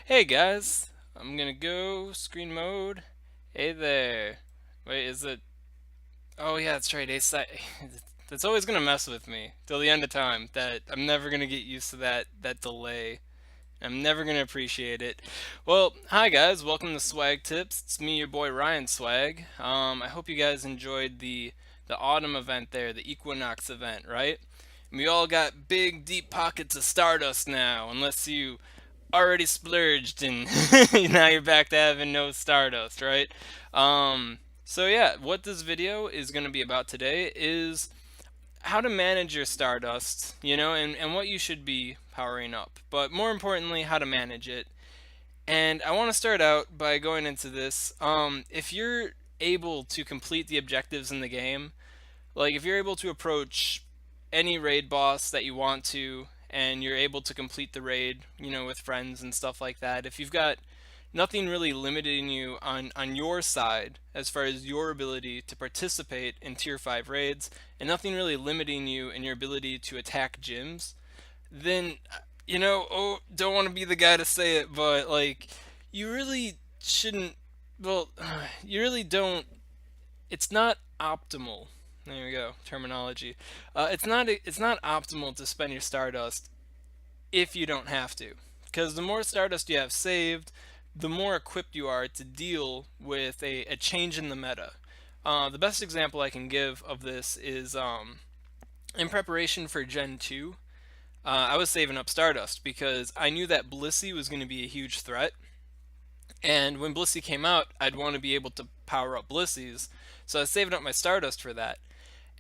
Hey guys, I'm gonna go screen mode. Hey there. Wait, is it? Oh yeah, that's right. That's always gonna mess with me till the end of time. That I'm never gonna get used to that delay. I'm never gonna appreciate it. Well, hi guys, welcome to Swag Tips. It's me, your boy Ryan Swag. I hope you guys enjoyed the autumn event there, the Equinox event, right? We all got big, deep pockets of Stardust now, unless you already splurged and now you're back to having no Stardust, right? So yeah, what this video is going to be about today is how to manage your Stardust, and what you should be powering up. But more importantly, how to manage it. And I want to start out by going into this. If you're able to complete the objectives in the game, like if you're able to approach any raid boss that you want to and you're able to complete the raid, with friends and stuff like that, if you've got nothing really limiting you on your side as far as your ability to participate in tier 5 raids and nothing really limiting you in your ability to attack gyms, then don't want to be the guy to say it, but like you really shouldn't, well, you really don't, it's not optimal. There we go, terminology. It's not optimal to spend your Stardust if you don't have to, because the more Stardust you have saved, the more equipped you are to deal with a change in the meta. The best example I can give of this is in preparation for Gen 2. I was saving up Stardust because I knew that Blissey was going to be a huge threat, and when Blissey came out, I'd want to be able to power up Blisseys, so I was saving up my Stardust for that.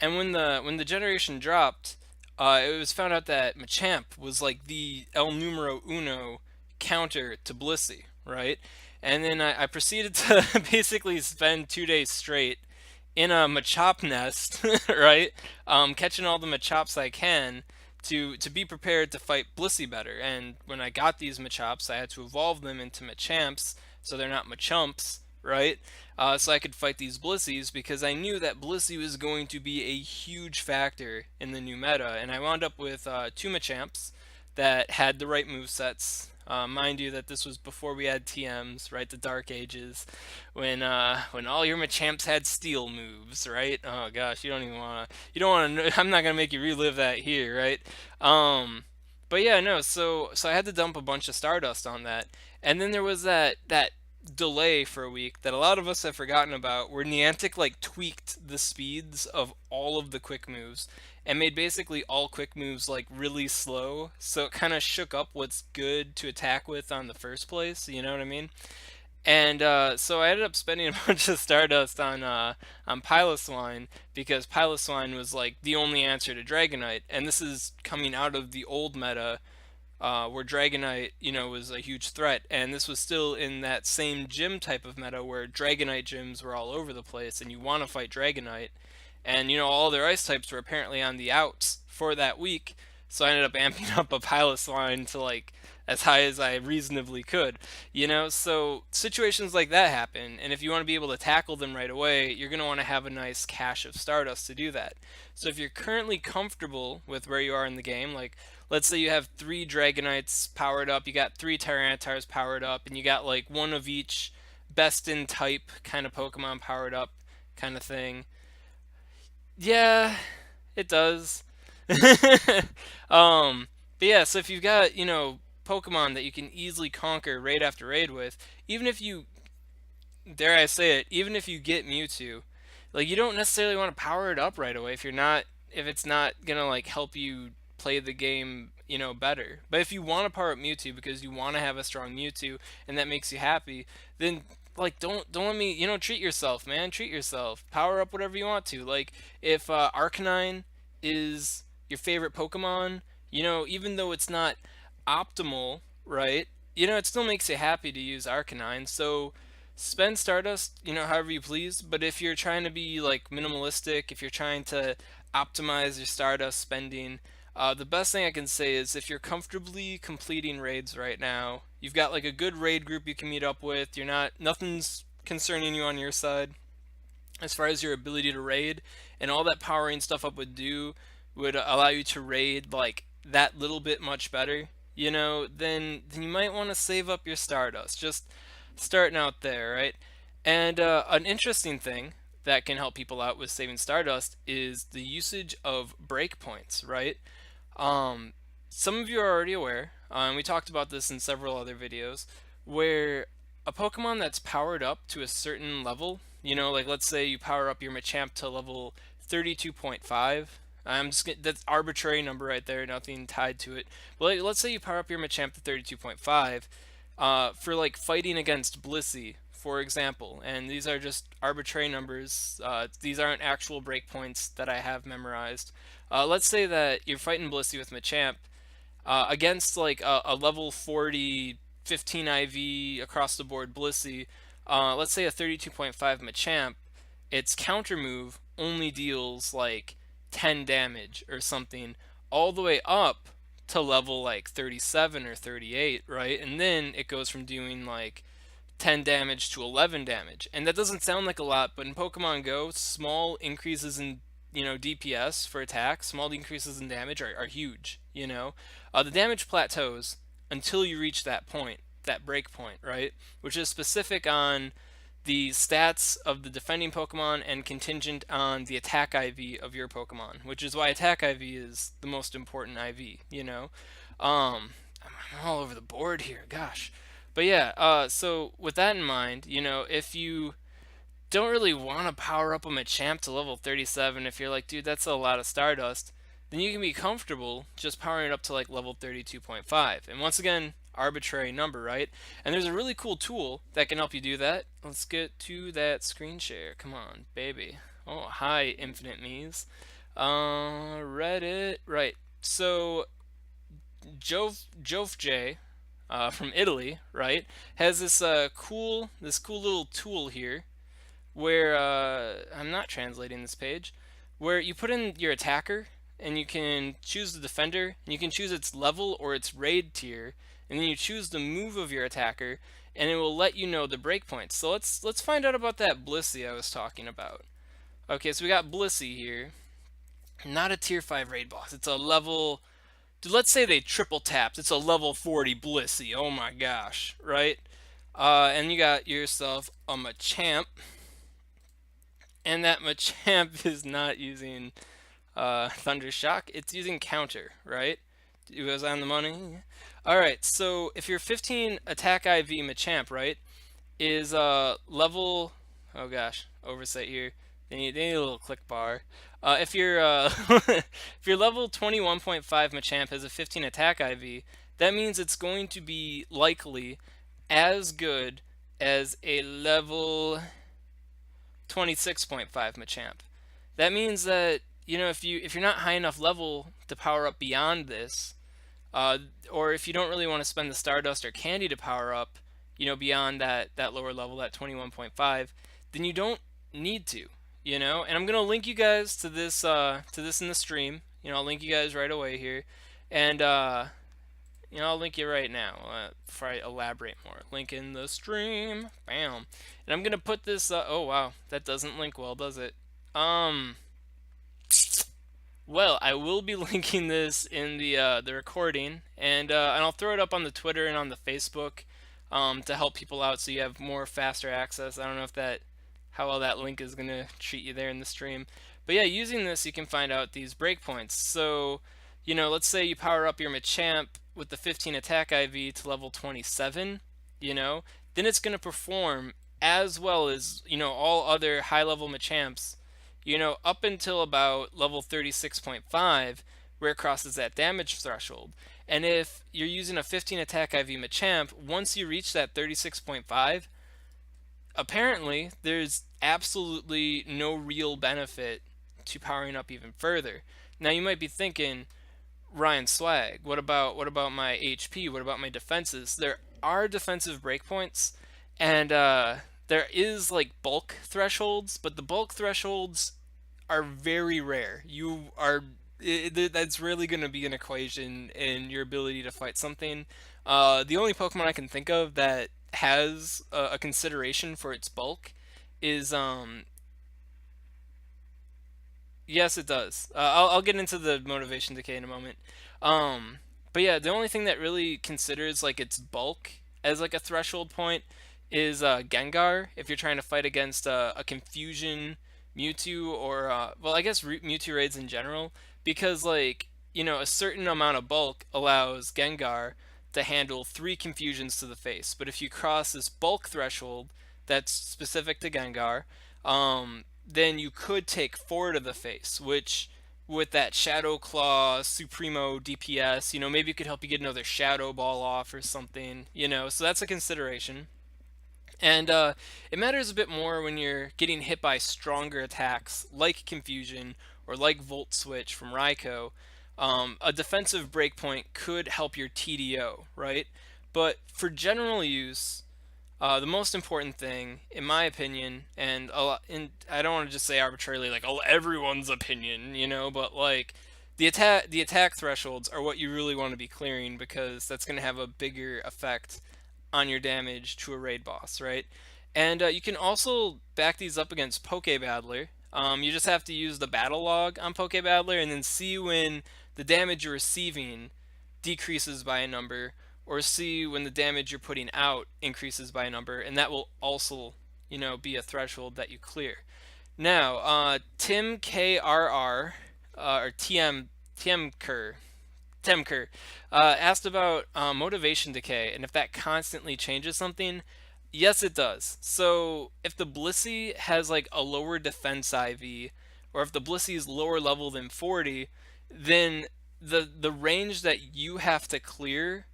And when the generation dropped, it was found out that Machamp was like the El Numero Uno counter to Blissey, right? And then I proceeded to basically spend 2 days straight in a Machop nest, right? Catching all the Machops I can to be prepared to fight Blissey better. And when I got these Machops, I had to evolve them into Machamps, so they're not Machumps, right? So I could fight these Blisseys because I knew that Blissey was going to be a huge factor in the new meta, and I wound up with two Machamps that had the right movesets. Mind you, that this was before we had TMs, right? The Dark Ages, when all your Machamps had steel moves, right? Oh gosh, you don't wanna. I'm not gonna make you relive that here, right? Um, but yeah, no. So I had to dump a bunch of Stardust on that, and then there was that delay for a week that a lot of us have forgotten about, where Niantic like tweaked the speeds of all of the quick moves and made basically all quick moves like really slow, so it kind of shook up what's good to attack with on the first place, you know what I mean? And so I ended up spending a bunch of Stardust on Piloswine because Piloswine was like the only answer to Dragonite, and this is coming out of the old meta where Dragonite, was a huge threat, and this was still in that same gym type of meta where Dragonite gyms were all over the place, and you want to fight Dragonite, and all their ice types were apparently on the outs for that week, so I ended up amping up a Piloswine to like as high as I reasonably could, So situations like that happen, and if you want to be able to tackle them right away, you're going to want to have a nice cache of Stardust to do that. So if you're currently comfortable with where you are in the game, like let's say you have three Dragonites powered up, you got three Tyrantars powered up, and you got like one of each best in type kind of Pokemon powered up, kind of thing. Yeah, it does. um, but yeah, so if you've got, Pokemon that you can easily conquer raid after raid with, even if you, dare I say it, even if you get Mewtwo, like you don't necessarily want to power it up right away if it's not gonna like help you play the game, better. But if you want to power up Mewtwo because you want to have a strong Mewtwo and that makes you happy, then like don't let me, treat yourself, man. Treat yourself. Power up whatever you want to. Like if Arcanine is your favorite Pokemon, even though it's not optimal, right? It still makes you happy to use Arcanine. So spend Stardust, however you please. But if you're trying to be like minimalistic, if you're trying to optimize your Stardust spending, the best thing I can say is if you're comfortably completing raids right now, you've got like a good raid group you can meet up with. Nothing's concerning you on your side as far as your ability to raid, and all that powering stuff up would allow you to raid like that little bit much better. then you might want to save up your Stardust. Just starting out there, right? And an interesting thing that can help people out with saving Stardust is the usage of breakpoints, right? Um, some of you are already aware, and we talked about this in several other videos, where a Pokemon that's powered up to a certain level, like let's say you power up your Machamp to level 32.5. That's arbitrary number right there, nothing tied to it. But let's say you power up your Machamp to 32.5 for like fighting against Blissey, for example. And these are just arbitrary numbers. These aren't actual breakpoints that I have memorized. Let's say that you're fighting Blissey with Machamp against like a level 40 15 IV across the board Blissey. Let's say a 32.5 Machamp, its counter move only deals like 10 damage or something, all the way up to level like 37 or 38, right? And then it goes from doing like 10 damage to 11 damage. And that doesn't sound like a lot, but in Pokemon Go, small increases in DPS for attack, small increases in damage are huge. The damage plateaus until you reach that point, that break point, right? Which is specific on the stats of the defending Pokemon and contingent on the attack IV of your Pokemon, which is why attack IV is the most important IV. I'm all over the board here, gosh. But yeah, so with that in mind, if you don't really want to power up a Machamp to level 37, if you're like, dude, that's a lot of Stardust, then you can be comfortable just powering it up to like level 32.5. And once again, arbitrary number, right? And there's a really cool tool that can help you do that. Let's get to that screen share. Come on, baby. Oh, hi, Infinite Me's. Reddit. Right. So, Jove from Italy, right, has this cool little tool here where I'm not translating this page, where you put in your attacker and you can choose the defender and you can choose its level or its raid tier, and then you choose the move of your attacker and it will let you know the breakpoints. So let's find out about that Blissey I was talking about. Okay, so we got Blissey here. Not a tier 5 raid boss. It's a level, let's say they triple tapped. It's a level 40 Blissey. Oh my gosh, right? And you got yourself a Machamp, and that Machamp is not using Thunder Shock. It's using Counter, right? It was on the money. All right, so if your 15 attack IV Machamp, right, is level, oh gosh, oversight here. They need a little click bar. If you're if your level 21.5 Machamp has a 15 attack IV, that means it's going to be likely as good as a level 26.5 Machamp. That means that if you're not high enough level to power up beyond this, uh, or if you don't really want to spend the Stardust or Candy to power up, beyond that lower level, that 21.5, then you don't need to. And I'm gonna link you guys to this in the stream. I'll link you guys right away here, and I'll link you right now before I elaborate more. Link in the stream, bam. And I'm gonna put this. Oh wow, that doesn't link well, does it? Um. Well, I will be linking this in the recording, and I'll throw it up on the Twitter and on the Facebook, to help people out, so you have more faster access. I don't know if that how well that link is gonna treat you there in the stream, but yeah, using this you can find out these breakpoints. So, let's say you power up your Machamp with the 15 attack IV to level 27, then it's gonna perform as well as all other high level Machamps up until about level 36.5, where it crosses that damage threshold. And if you're using a 15 attack IV Machamp, once you reach that 36.5, apparently there's absolutely no real benefit to powering up even further. Now you might be thinking, Ryan Swag, what about my HP? What about my defenses? There are defensive breakpoints, and there is like bulk thresholds, but the bulk thresholds are very rare. That's really going to be an equation in your ability to fight something. The only Pokemon I can think of that has a consideration for its bulk is yes, it does. I'll get into the motivation decay in a moment. Um, But yeah, the only thing that really considers like its bulk as like a threshold point is Gengar. If you're trying to fight against a Confusion Mewtwo or well, I guess Mewtwo raids in general, because like a certain amount of bulk allows Gengar to handle three Confusions to the face. But if you cross this bulk threshold that's specific to Gengar, then you could take four to the face, which with that Shadow Claw, Supremo DPS, maybe it could help you get another Shadow Ball off or something, so that's a consideration. And it matters a bit more when you're getting hit by stronger attacks like Confusion or like Volt Switch from Raikou. A defensive breakpoint could help your TDO, right? But for general use, the most important thing, in my opinion, and I don't want to just say arbitrarily like oh everyone's opinion, but like the attack thresholds are what you really want to be clearing because that's going to have a bigger effect on your damage to a raid boss, right? And you can also back these up against Poke Battler. You just have to use the battle log on Poke Battler and then see when the damage you're receiving decreases by a number, or see when the damage you're putting out increases by a number, and that will also, be a threshold that you clear. Now, Tim KRR, or TM Kerr, Temker, asked about motivation decay and if that constantly changes something. Yes, it does. So if the Blissey has like a lower defense IV, or if the Blissey is lower level than 40, then the range that you have to clear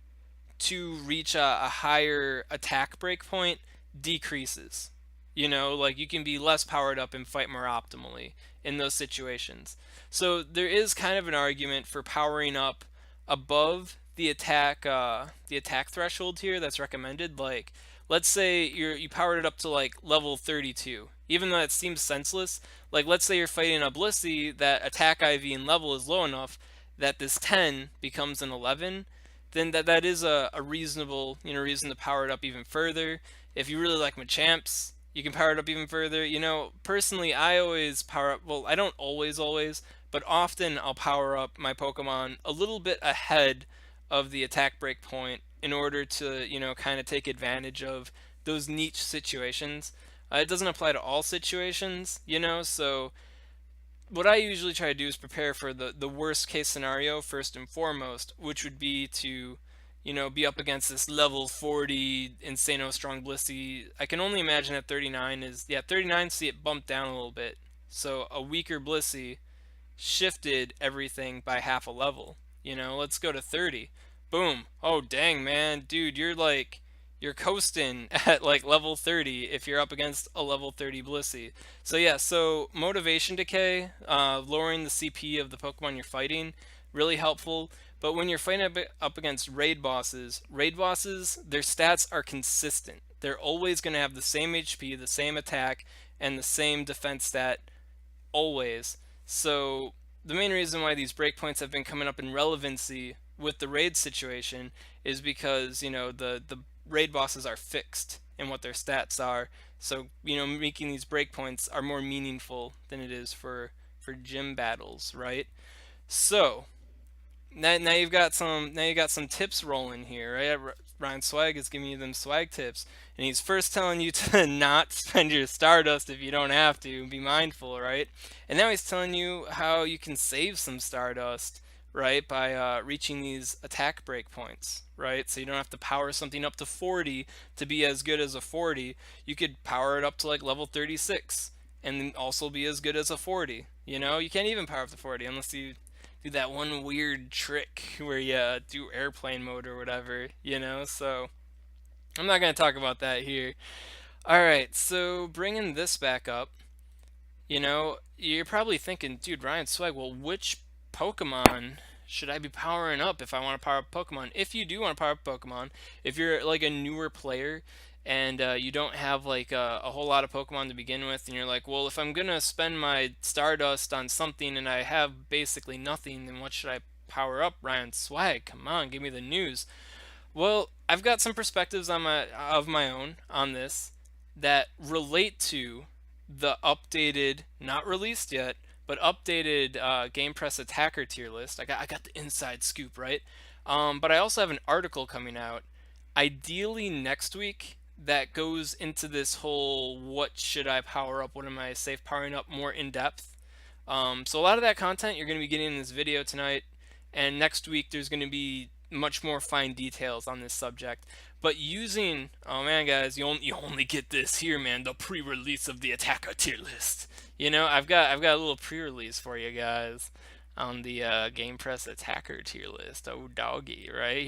to reach a higher attack breakpoint decreases. Like you can be less powered up and fight more optimally in those situations. So there is kind of an argument for powering up above the attack threshold here that's recommended. Like let's say you powered it up to like level 32. Even though it seems senseless, like let's say you're fighting a Blissey that attack IV and level is low enough that this 10 becomes an 11, then that is a reasonable reason to power it up even further. If you really like Machamps, you can power it up even further. Personally, I always power up. Well, I don't always, but often I'll power up my Pokemon a little bit ahead of the attack break point in order to kind of take advantage of those niche situations. It doesn't apply to all situations, so what I usually try to do is prepare for the worst case scenario first and foremost, which would be to, be up against this level 40 Insano Strong Blissey. I can only imagine that 39 is, yeah, 39, see it bumped down a little bit. So a weaker Blissey shifted everything by half a level. Let's go to 30. Boom. Oh, dang, man. Dude, you're coasting at like level 30 if you're up against a level 30 Blissey. So yeah, so motivation decay, lowering the CP of the Pokemon you're fighting, really helpful. But when you're fighting up against raid bosses, their stats are consistent. They're always going to have the same HP, the same attack, and the same defense stat always. So the main reason why these breakpoints have been coming up in relevancy with the raid situation is because the raid bosses are fixed in what their stats are. So making these breakpoints are more meaningful than it is for gym battles, right? So now you got some tips rolling here, right? Ryan Swag is giving you them swag tips, and he's first telling you to not spend your Stardust if you don't have to. Be mindful, right? And now he's telling you how you can save some Stardust, right, by reaching these attack breakpoints, right? So you don't have to power something up to 40 to be as good as a 40. You could power it up to like level 36 and then also be as good as a 40. You can't even power up to 40 unless you do that one weird trick where you do airplane mode or whatever, So I'm not going to talk about that here. All right, so bringing this back up, you're probably thinking, dude, Ryan Swag, well, which Pokemon should I be powering up if I want to power up Pokemon? If you do want to power up Pokemon, if you're like a newer player and you don't have like a whole lot of Pokemon to begin with, and you're like, well, if I'm gonna spend my Stardust on something and I have basically nothing, then what should I power up? Ryan Swag, come on, give me the news. Well, I've got some perspectives of my own on this that relate to the updated, not released yet, but updated GamePress attacker tier list. I got the inside scoop, right? But I also have an article coming out, ideally next week, that goes into this whole what should I power up, what am I safe powering up more in depth. So a lot of that content you're going to be getting in this video tonight, and next week there's going to be much more fine details on this subject. But using, oh man, guys, you only get this here, man. The pre-release of the attacker tier list. I've got a little pre-release for you guys on the GamePress attacker tier list. Oh doggy, right?